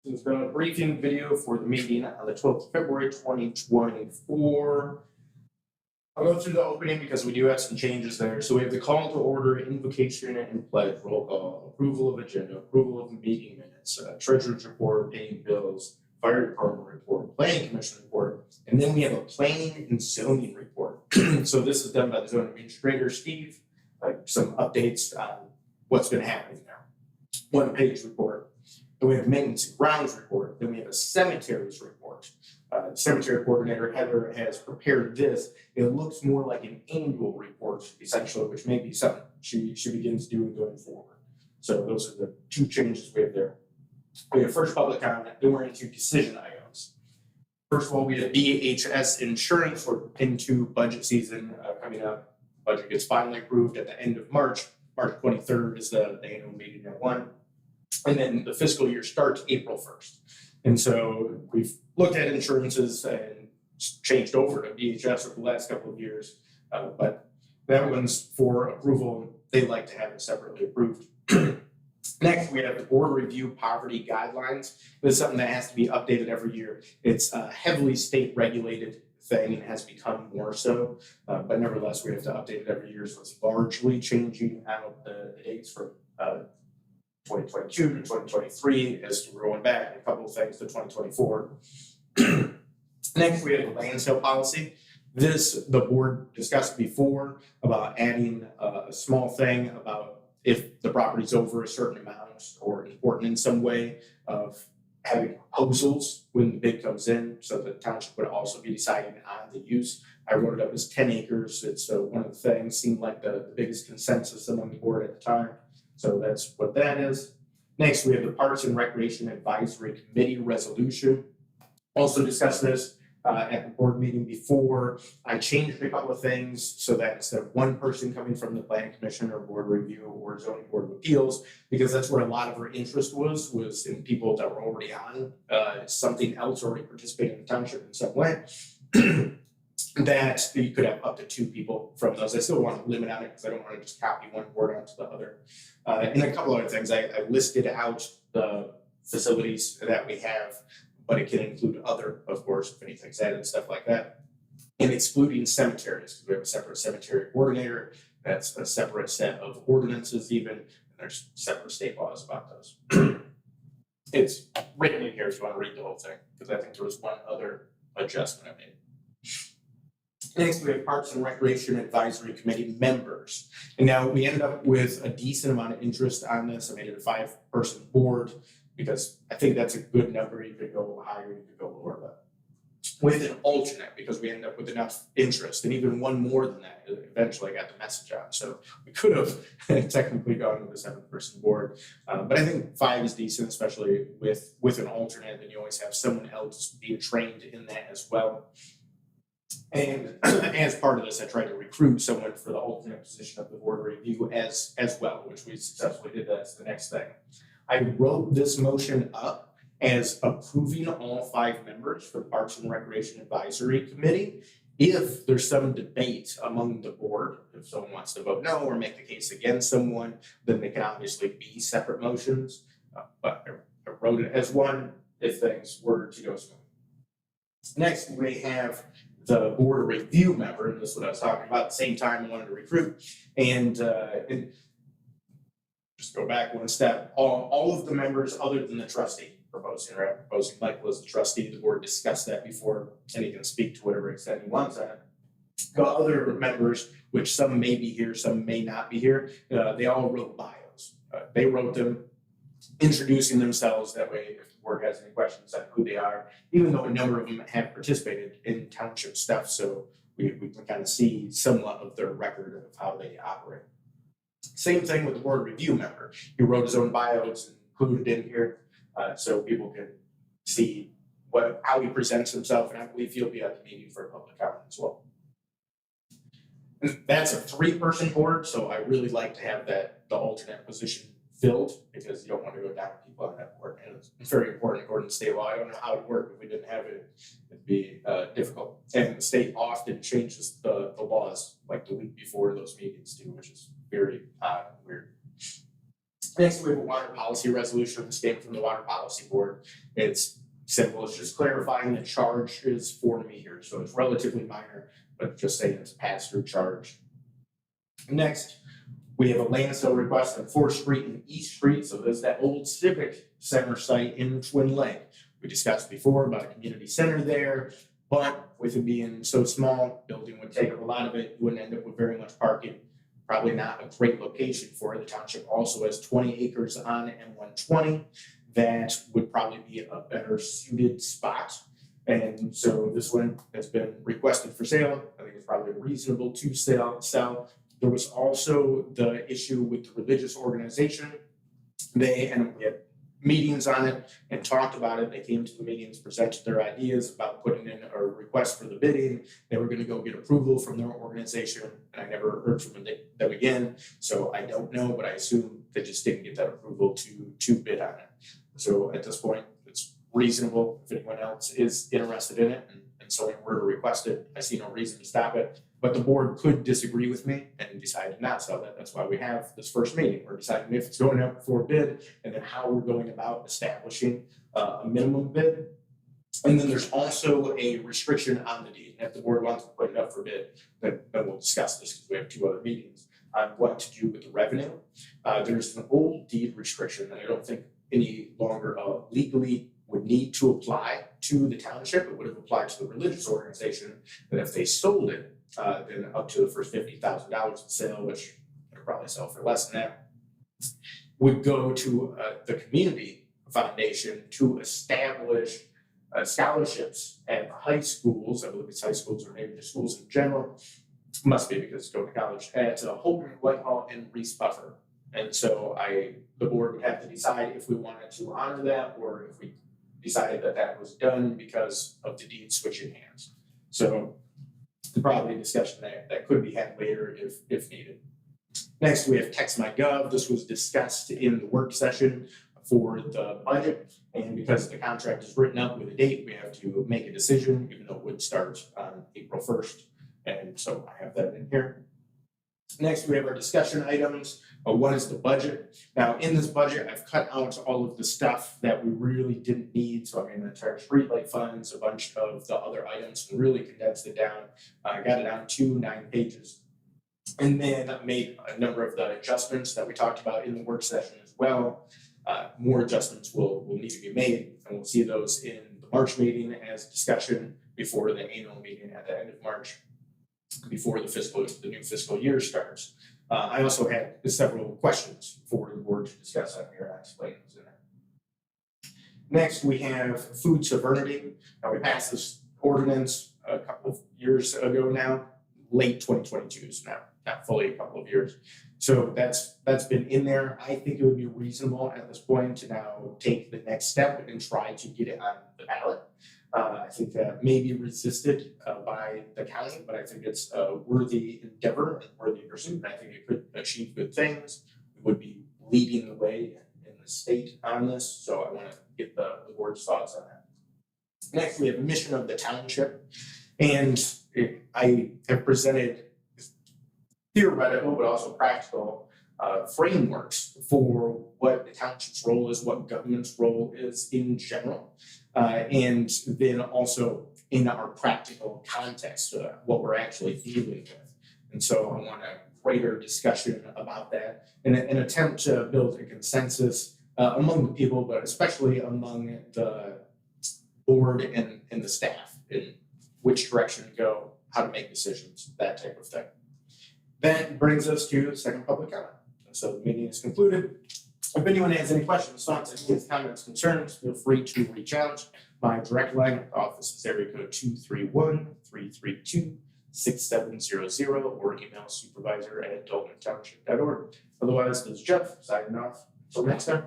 This has been a briefing video for the meeting on the 12th of February 2024. I'll go through the opening because we do have some changes there. So we have the call to order, invocation, and pledge, roll call, approval of agenda, approval of meeting minutes, treasurer's report, paying bills, fire department report, planning commission report, and then we have a planning and zoning report. So this is done by the zoning administrator, Steve, some updates on what's been happening there. One-page report. Then we have maintenance and grounds report. Then we have a cemeteries report. Cemetery coordinator Heather has prepared this. It looks more like an annual report, essentially, which may be something she begins doing going forward. So those are the two changes we have there. We have first public comment, then we're into decision items. First of all, we have BHS insurance. We're into budget season coming up. Budget gets finally approved at the end of March. March 23rd is the annual meeting at 1. And then the fiscal year starts April 1st. And so we've looked at insurances and changed over to BHS over the last couple of years. But that one's for approval. They like to have it separately approved. Next, we have the board review poverty guidelines. This is something that has to be updated every year. It's a heavily state regulated thing and has become more so. But nevertheless, we have to update it every year. So it's largely changing out the dates from 2022 to 2023 as we're going back a couple of things to 2024. Next, we have the land sale policy. This, the board discussed before about adding a small thing about if the property's over a certain amount or important in some way of having proposals when the bid comes in, so the township would also be deciding on the use. I wrote it up as 10 acres. It's one of the things, seemed like the biggest consensus among the board at the time. So that's what that is. Next, we have the Parks and Recreation Advisory Committee resolution. Also discussed this at the board meeting before. I changed a couple of things so that instead of one person coming from the planning commission or board review or zoning board of appeals, because that's where a lot of our interest was in people that were already on something else, already participating in the township in some way. That you could have up to 2 people from those. I still want to limit on it because I don't want to just copy one board onto the other. And a couple other things, I listed out the facilities that we have, but it can include other, of course, if anything's added and stuff like that. And excluding cemeteries, because we have a separate cemetery coordinator. That's a separate set of ordinances even, and there's separate state laws about those. It's written in here if you want to read the whole thing, because I think there was one other adjustment I made. Next, we have Parks and Recreation Advisory Committee members. And now we ended up with a decent amount of interest on this. I made it a 5-person board because I think that's a good number. You could go higher, you could go lower, but with an alternate, because we ended up with enough interest, and even one more than that, eventually I got the message out. So we could have technically gone with a 7-person board, but I think 5 is decent, especially with an alternate, and you always have someone else being trained in that as well. And as part of this, I tried to recruit someone for the alternate position of the board review as well, which we successfully did. That's the next thing. I wrote this motion up as approving all 5 members for the Parks and Recreation Advisory Committee. If there's some debate among the board, if someone wants to vote no or make the case against someone, then they can obviously be separate motions. But I wrote it as one if things were to go smooth. Next, we have the board review member, and this is what I was talking about at the same time I wanted to recruit. And just go back one step. All of the members other than the trustee proposing, right? Proposing Michael as the trustee. The board discussed that before, and he can speak to whatever extent he wants on it. The other members, which some may be here, some may not be here, they all wrote bios. They wrote them introducing themselves. That way, if the board has any questions on who they are, even though a number of them have participated in township stuff, so we can kind of see somewhat of their record of how they operate. Same thing with the board review member. He wrote his own bios and included in here, so people can see how he presents himself, and I believe he'll be at the meeting for a public comment as well. And that's a 3-person board, so I really like to have the alternate position filled, because you don't want to go down people on that board, and it's very important according to state law. I don't know how it would work if we didn't have it. It'd be difficult, and the state often changes the laws like the week before those meetings too, which is very odd and weird. Next, we have a water policy resolution that came from the Water Policy Board. It's simple, it's just clarifying the charges for meters, so it's relatively minor, but just saying it's a pass-through charge. Next, we have a land sale request on 4th Street and East Street, so there's that old Civic Center site in Twin Lake. We discussed before about a community center there, but with it being so small, building would take up a lot of it, you wouldn't end up with very much parking. Probably not a great location for it. The township also has 20 acres on M120 that would probably be a better suited spot. And so this one has been requested for sale. I think it's probably reasonable to sell. There was also the issue with the religious organization. We had meetings on it and talked about it. They came to the meetings, presented their ideas about putting in a request for the bidding. They were going to go get approval from their organization, and I never heard from them again. So I don't know, but I assume they just didn't get that approval to bid on it. So at this point, it's reasonable if anyone else is interested in it and someone were to request it. I see no reason to stop it. But the board could disagree with me and decide to not sell that. That's why we have this first meeting. We're deciding if it's going up for bid and then how we're going about establishing a minimum bid. And then there's also a restriction on the deed. And if the board wants to put it up for bid, then we'll discuss this because we have 2 other meetings on what to do with the revenue. There's an old deed restriction that I don't think any longer legally would need to apply to the township. It would have applied to the religious organization that if they sold it, then up to the first $50,000 in sale, which they'll probably sell for less than that, would go to the community foundation to establish scholarships at high schools. I believe it's high schools or maybe just schools in general. Must be because it's going to college at Holden, Whitehall, and Reese Buffer. And so the board would have to decide if we wanted to honor that or if we decided that that was done because of the deed switching hands. So probably a discussion that could be had later if needed. Next, we have Text.my.gov. This was discussed in the work session for the budget. And because the contract is written up with a date, we have to make a decision, even though it would start on April 1st. And so I have that in here. Next, we have our discussion items. One is the budget. Now, in this budget, I've cut out all of the stuff that we really didn't need. So, the entire streetlight funds, a bunch of the other items, and really condensed it down. I got it down to 9 pages. And then I made a number of the adjustments that we talked about in the work session as well. More adjustments will need to be made, and we'll see those in the March meeting as discussion before the annual meeting at the end of March, before the new fiscal year starts. I also had several questions for the board to discuss on here. I explained those in there. Next, we have food sovereignty. Now, we passed this ordinance a couple of years ago now, late 2022, so now not fully a couple of years. So that's been in there. I think it would be reasonable at this point to now take the next step and try to get it on the ballot. I think that may be resisted by the county, but I think it's a worthy endeavor and worthy pursuit. And I think it could achieve good things. We would be leading the way in the state on this, so I want to get the board's thoughts on that. Next, we have mission of the township, and I have presented theoretical but also practical frameworks for what the township's role is, what government's role is in general. And then also in our practical context, what we're actually dealing with. And so I want a greater discussion about that and an attempt to build a consensus among the people, but especially among the board and the staff in which direction to go, how to make decisions, that type of thing. That brings us to the second public comment. So the meeting is concluded. If anyone has any questions, thoughts, ideas, comments, concerns, feel free to reach out. My direct line at the office is area code 231-332-6700 or email supervisor@daltontownship.org. Otherwise, this is Jeff signing off. Until next time.